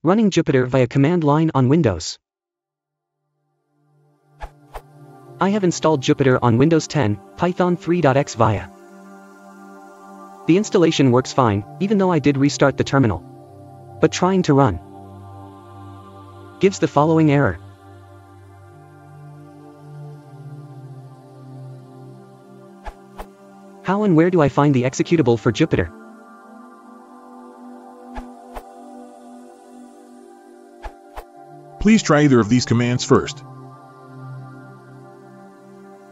Running Jupyter via command line on Windows. I have installed Jupyter on Windows 10, Python 3.x via. The installation works fine, even though I did restart the terminal. But trying to run gives the following error. How and where do I find the executable for Jupyter? Please try either of these commands first.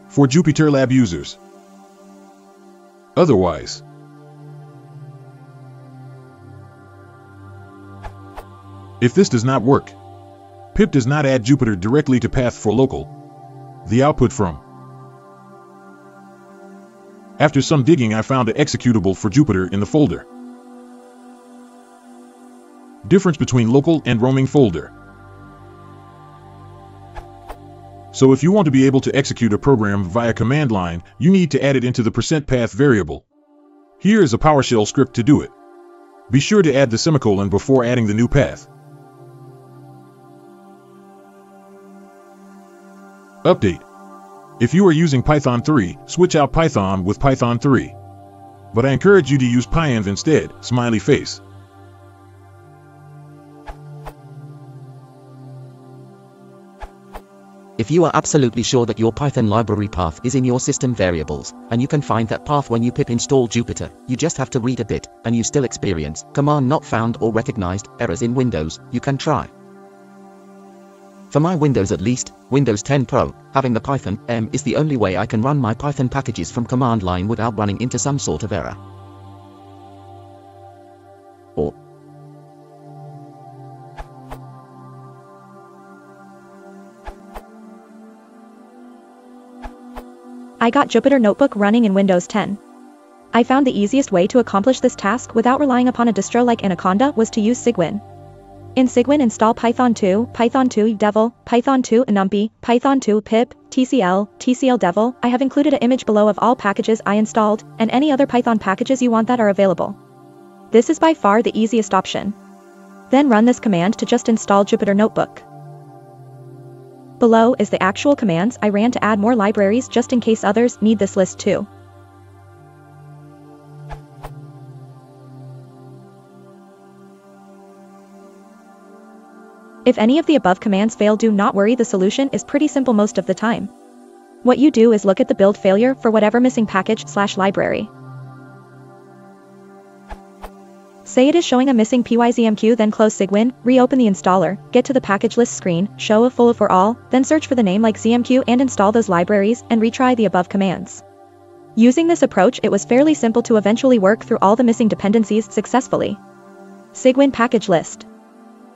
For Jupyter Lab users. Otherwise, if this does not work, pip does not add Jupyter directly to path for local, the output from. After some digging, I found an executable for Jupyter in the folder. Difference between local and roaming folder. So if you want to be able to execute a program via command line, you need to add it into the %path variable. Here is a PowerShell script to do it. Be sure to add the semicolon before adding the new path. Update. If you are using Python 3, switch out Python with Python 3. But I encourage you to use PyEnv instead, smiley face. If you are absolutely sure that your Python library path is in your system variables, and you can find that path when you pip install Jupyter, you just have to read a bit, and you still experience command not found or recognized errors in Windows, you can try. For my Windows, at least, Windows 10 Pro, having the Python M is the only way I can run my Python packages from command line without running into some sort of error. Or I got jupyter-notebook running in Windows 10. I found the easiest way to accomplish this task without relying upon a distro like Anaconda was to use Cygwin. In Cygwin, install Python 2, Python 2 Devil, Python 2 numpy, Python 2 pip, TCL, TCL Devil. I have included an image below of all packages I installed, and any other Python packages you want that are available. This is by far the easiest option. Then run this command to just install jupyter-notebook. Below is the actual commands I ran to add more libraries just in case others need this list too. If any of the above commands fail, do not worry, the solution is pretty simple most of the time. What you do is look at the build failure for whatever missing package/library. Say it is showing a missing pyzmq, then close Cygwin, reopen the installer, get to the package list screen, show a full for all, then search for the name like ZMQ and install those libraries and retry the above commands. Using this approach, it was fairly simple to eventually work through all the missing dependencies successfully. Cygwin package list.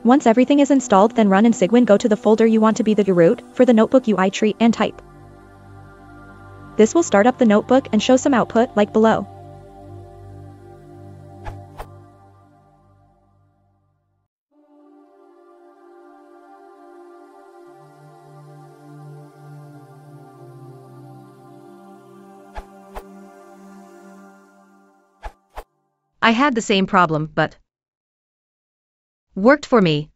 Once everything is installed, then run in Cygwin, go to the folder you want to be the root for the notebook UI tree and type. This will start up the notebook and show some output like below. I had the same problem, but worked for me.